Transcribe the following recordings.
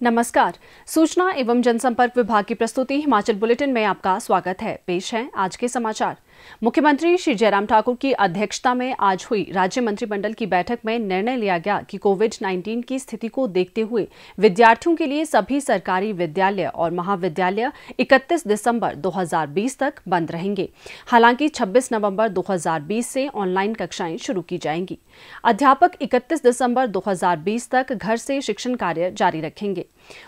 नमस्कार। सूचना एवं जनसंपर्क विभाग की प्रस्तुति हिमाचल बुलेटिन में आपका स्वागत है। पेश है आज के समाचार। मुख्यमंत्री श्री जयराम ठाकुर की अध्यक्षता में आज हुई राज्य मंत्रिमंडल की बैठक में निर्णय लिया गया कि कोविड-19 की स्थिति को देखते हुए विद्यार्थियों के लिए सभी सरकारी विद्यालय और महाविद्यालय 31 दिसंबर 2020 तक बंद रहेंगे। हालांकि 26 नवंबर 2020 से ऑनलाइन कक्षाएं शुरू की जाएंगी। अध्यापक 31 दिसंबर 2020 तक घर से शिक्षण कार्य जारी रखेंगे।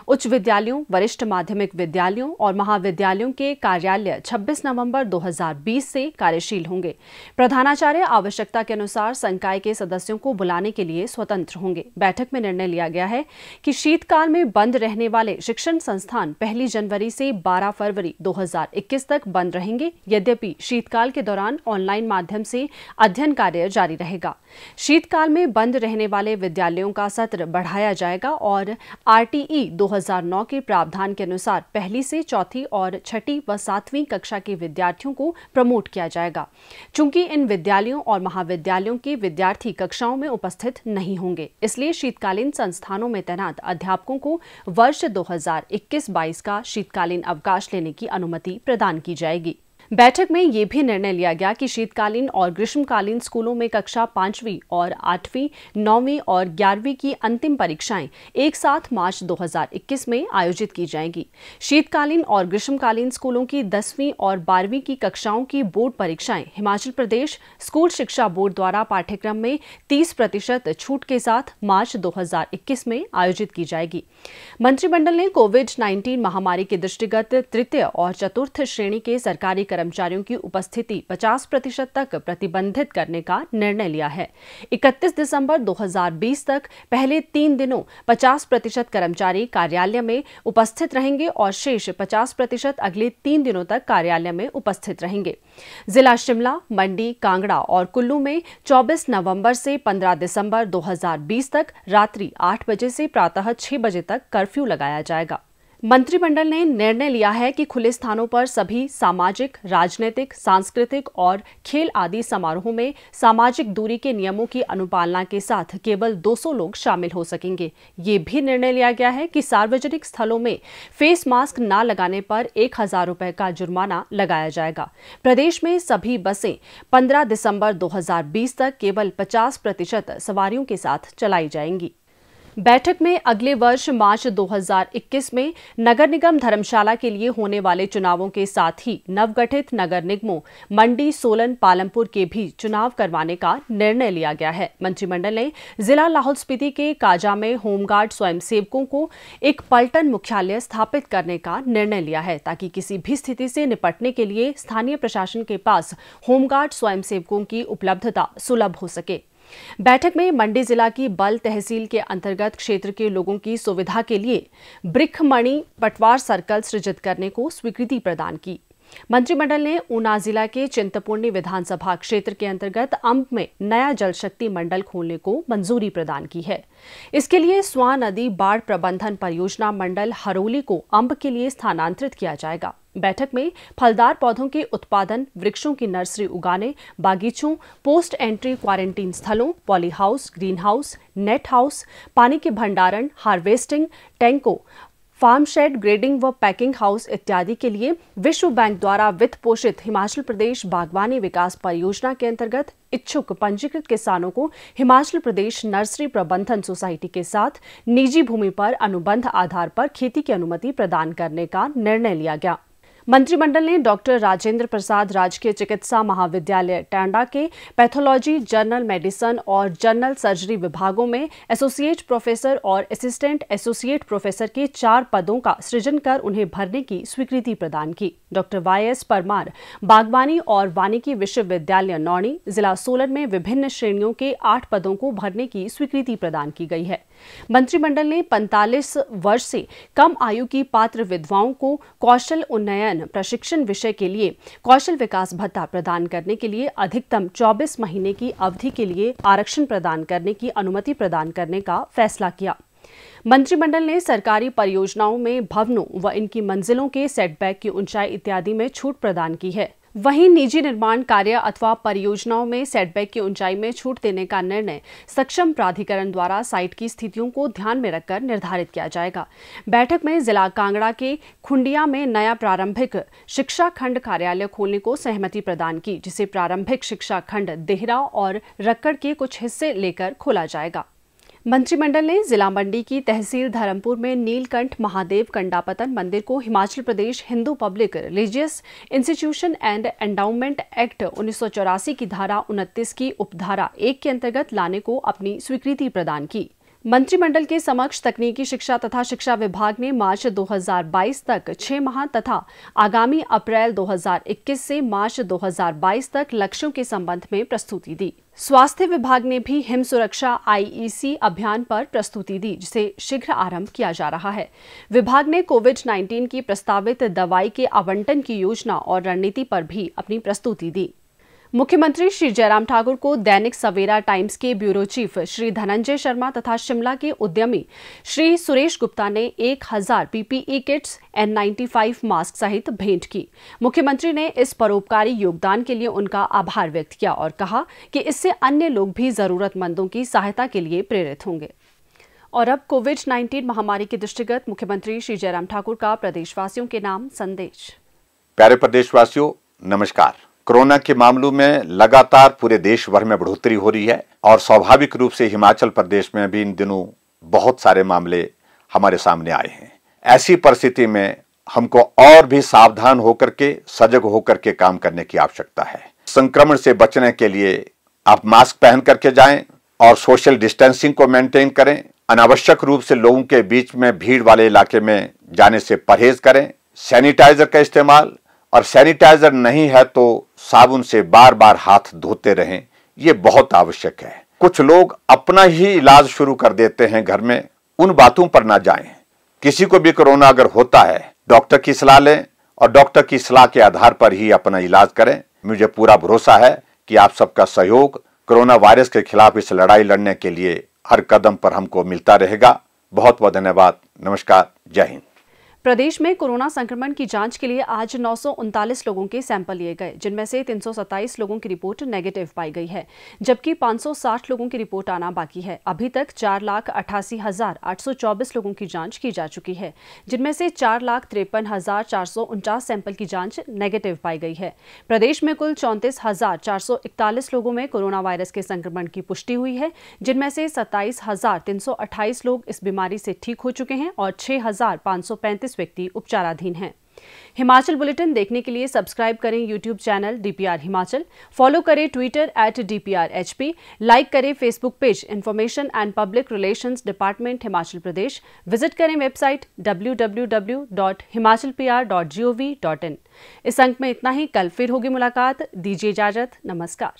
उच्च विद्यालयों, वरिष्ठ माध्यमिक विद्यालयों और महाविद्यालयों के कार्यालय 26 नवंबर 2020 से कार्यशील होंगे। प्रधानाचार्य आवश्यकता के अनुसार संकाय के सदस्यों को बुलाने के लिए स्वतंत्र होंगे। बैठक में निर्णय लिया गया है कि शीतकाल में बंद रहने वाले शिक्षण संस्थान 1 जनवरी से 12 फरवरी 2021 तक बंद रहेंगे। यद्यपि शीतकाल के दौरान ऑनलाइन माध्यम से अध्ययन कार्य जारी रहेगा। शीतकाल में बंद रहने वाले विद्यालयों का सत्र बढ़ाया जाएगा और RTE 2009 के प्रावधान के अनुसार 1 से 4 और 6 व 7वीं कक्षा के विद्यार्थियों को प्रमोट किया जाएगा। चूंकि इन विद्यालयों और महाविद्यालयों के विद्यार्थी कक्षाओं में उपस्थित नहीं होंगे, इसलिए शीतकालीन संस्थानों में तैनात अध्यापकों को वर्ष 2021-22 का शीतकालीन अवकाश लेने की अनुमति प्रदान की जाएगी। बैठक में यह भी निर्णय लिया गया कि शीतकालीन और ग्रीष्मकालीन स्कूलों में कक्षा 5वीं और 8वीं, 9वीं और 11वीं की अंतिम परीक्षाएं एक साथ मार्च 2021 में आयोजित की जाएंगी। शीतकालीन और ग्रीष्मकालीन स्कूलों की 10वीं और 12वीं की कक्षाओं की बोर्ड परीक्षाएं हिमाचल प्रदेश स्कूल शिक्षा बोर्ड द्वारा पाठ्यक्रम में 30% छूट के साथ मार्च 2021 में आयोजित की जाएगी। मंत्रिमंडल ने कोविड-19 महामारी के दृष्टिगत तृतीय और चतुर्थ श्रेणी के सरकारी कर्मचारियों की उपस्थिति 50% तक प्रतिबंधित करने का निर्णय लिया है। 31 दिसंबर 2020 तक पहले 3 दिनों 50% कर्मचारी कार्यालय में उपस्थित रहेंगे और शेष 50% अगले 3 दिनों तक कार्यालय में उपस्थित रहेंगे। जिला शिमला, मंडी, कांगड़ा और कुल्लू में 24 नवंबर से 15 दिसंबर 2020 तक रात्रि 8 बजे से प्रातः 6 बजे तक कर्फ्यू लगाया जाएगा। मंत्रिमंडल ने निर्णय लिया है कि खुले स्थानों पर सभी सामाजिक, राजनीतिक, सांस्कृतिक और खेल आदि समारोहों में सामाजिक दूरी के नियमों की अनुपालना के साथ केवल 200 लोग शामिल हो सकेंगे। ये भी निर्णय लिया गया है कि सार्वजनिक स्थलों में फेस मास्क न लगाने पर 1000 रुपये का जुर्माना लगाया जाएगा। प्रदेश में सभी बसें 15 दिसंबर 2020 तक केवल 50% सवारियों के साथ चलाई जाएंगी। बैठक में अगले वर्ष मार्च 2021 में नगर निगम धर्मशाला के लिए होने वाले चुनावों के साथ ही नवगठित नगर निगमों मंडी, सोलन, पालमपुर के भी चुनाव करवाने का निर्णय लिया गया है। मंत्रिमंडल ने जिला लाहौल स्पीति के काजा में होमगार्ड स्वयंसेवकों को एक पलटन मुख्यालय स्थापित करने का निर्णय लिया है, ताकि किसी भी स्थिति से निपटने के लिए स्थानीय प्रशासन के पास होमगार्ड स्वयंसेवकों की उपलब्धता सुलभ हो सके। बैठक में मंडी जिला की बल तहसील के अंतर्गत क्षेत्र के लोगों की सुविधा के लिए ब्रिखमणि पटवार सर्कल सृजित करने को स्वीकृति प्रदान की। मंत्रिमंडल ने ऊना जिला के चिंतपूर्णी विधानसभा क्षेत्र के अंतर्गत अंब में नया जल शक्ति मंडल खोलने को मंजूरी प्रदान की है। इसके लिए स्वां नदी बाढ़ प्रबंधन परियोजना मंडल हरोली को अंब के लिए स्थानांतरित किया जाएगा। बैठक में फलदार पौधों के उत्पादन, वृक्षों की नर्सरी उगाने, बागीचों, पोस्ट एंट्री क्वारंटीन स्थलों, poly house, green house, net house, पानी के भंडारण, हार्वेस्टिंग टैंकों, फार्म शेड, ग्रेडिंग व पैकिंग हाउस इत्यादि के लिए विश्व बैंक द्वारा वित्त पोषित हिमाचल प्रदेश बागवानी विकास परियोजना के अंतर्गत इच्छुक पंजीकृत किसानों को हिमाचल प्रदेश नर्सरी प्रबंधन सोसाइटी के साथ निजी भूमि पर अनुबंध आधार पर खेती की अनुमति प्रदान करने का निर्णय लिया गया। मंत्रिमंडल ने डॉक्टर राजेंद्र प्रसाद राजकीय चिकित्सा महाविद्यालय टांडा के पैथोलॉजी, जनरल मेडिसिन और जनरल सर्जरी विभागों में एसोसिएट प्रोफेसर और असिस्टेंट एसोसिएट प्रोफेसर के 4 पदों का सृजन कर उन्हें भरने की स्वीकृति प्रदान की। डॉक्टर YS परमार बागवानी और वानिकी विश्वविद्यालय नौणी, जिला सोलन में विभिन्न श्रेणियों के 8 पदों को भरने की स्वीकृति प्रदान की गई है। मंत्रिमंडल ने 45 वर्ष से कम आयु की पात्र विधवाओं को कौशल उन्नयन प्रशिक्षण विषय के लिए कौशल विकास भत्ता प्रदान करने के लिए अधिकतम 24 महीने की अवधि के लिए आरक्षण प्रदान करने की अनुमति प्रदान करने का फैसला किया। मंत्रिमंडल ने सरकारी परियोजनाओं में भवनों व इनकी मंजिलों के सेटबैक की ऊंचाई इत्यादि में छूट प्रदान की है। वहीं निजी निर्माण कार्य अथवा परियोजनाओं में सेटबैक की ऊंचाई में छूट देने का निर्णय सक्षम प्राधिकरण द्वारा साइट की स्थितियों को ध्यान में रखकर निर्धारित किया जाएगा। बैठक में जिला कांगड़ा के खुंडिया में नया प्रारंभिक शिक्षा खंड कार्यालय खोलने को सहमति प्रदान की, जिसे प्रारंभिक शिक्षा खंड देहरा और रक्कड़ के कुछ हिस्से लेकर खोला जाएगा। मंत्रिमंडल ने जिला मंडी की तहसील धर्मपुर में नीलकंठ महादेव कंडापतन मंदिर को Himachal Pradesh Hindu public religious institution and endowment act 1984 की धारा 29 की उपधारा 1 के अंतर्गत लाने को अपनी स्वीकृति प्रदान की। मंत्रिमंडल के समक्ष तकनीकी शिक्षा तथा शिक्षा विभाग ने मार्च 2022 तक 6 माह तथा आगामी अप्रैल 2021 से मार्च 2022 तक लक्ष्यों के संबंध में प्रस्तुति दी। स्वास्थ्य विभाग ने भी हिम सुरक्षा IEC अभियान पर प्रस्तुति दी, जिसे शीघ्र आरंभ किया जा रहा है। विभाग ने कोविड-19 की प्रस्तावित दवाई के आवंटन की योजना और रणनीति पर भी अपनी प्रस्तुति दी। मुख्यमंत्री श्री जयराम ठाकुर को दैनिक सवेरा टाइम्स के ब्यूरो चीफ श्री धनंजय शर्मा तथा शिमला के उद्यमी श्री सुरेश गुप्ता ने 1000 PPE किट्स N95 मास्क सहित भेंट की। मुख्यमंत्री ने इस परोपकारी योगदान के लिए उनका आभार व्यक्त किया और कहा कि इससे अन्य लोग भी जरूरतमंदों की सहायता के लिए प्रेरित होंगे। और अब कोविड-19 महामारी के दृष्टिगत मुख्यमंत्री श्री जयराम ठाकुर का प्रदेशवासियों के नाम संदेश। प्यारे प्रदेशवासियों, नमस्कार। कोरोना के मामलों में लगातार पूरे देश भर में बढ़ोतरी हो रही है और स्वाभाविक रूप से हिमाचल प्रदेश में भी इन दिनों बहुत सारे मामले हमारे सामने आए हैं। ऐसी परिस्थिति में हमको और भी सावधान होकर के, सजग होकर के काम करने की आवश्यकता है। संक्रमण से बचने के लिए आप मास्क पहन करके जाएं और सोशल डिस्टेंसिंग को मेंटेन करें। अनावश्यक रूप से लोगों के बीच में भीड़ वाले इलाके में जाने से परहेज करें। सैनिटाइजर का इस्तेमाल, और सैनिटाइजर नहीं है तो साबुन से बार बार हाथ धोते रहें, ये बहुत आवश्यक है। कुछ लोग अपना ही इलाज शुरू कर देते हैं घर में, उन बातों पर ना जाएं। किसी को भी कोरोना अगर होता है, डॉक्टर की सलाह लें और डॉक्टर की सलाह के आधार पर ही अपना इलाज करें। मुझे पूरा भरोसा है कि आप सबका सहयोग कोरोना वायरस के खिलाफ इस लड़ाई लड़ने के लिए हर कदम पर हमको मिलता रहेगा। बहुत बहुत धन्यवाद। नमस्कार। जय हिंद। प्रदेश में कोरोना संक्रमण की जांच के लिए आज 939 लोगों के सैंपल लिए गए, जिनमें से 327 लोगों की रिपोर्ट नेगेटिव पाई गई है, जबकि 560 लोगों की रिपोर्ट आना बाकी है। अभी तक 4,88,824 लोगों की जांच की जा चुकी है, जिनमें से 4,53,449 सैंपल की जांच नेगेटिव पाई गई है। प्रदेश में कुल 34,441 लोगों में कोरोना वायरस के संक्रमण की पुष्टि हुई है, जिनमें से 27,328 लोग इस बीमारी से ठीक हो चुके हैं और 6,535 व्यक्ति उपचाराधीन हैं। हिमाचल बुलेटिन देखने के लिए सब्सक्राइब करें YouTube channel DPR Himachal, follow करें ट्विटर @DPRHP, लाइक करें Facebook page information and public relations department Himachal Pradesh, visit करें वेबसाइट www.himachalpr.gov.in। इस अंक में इतना ही। कल फिर होगी मुलाकात। दीजिए इजाजत। नमस्कार।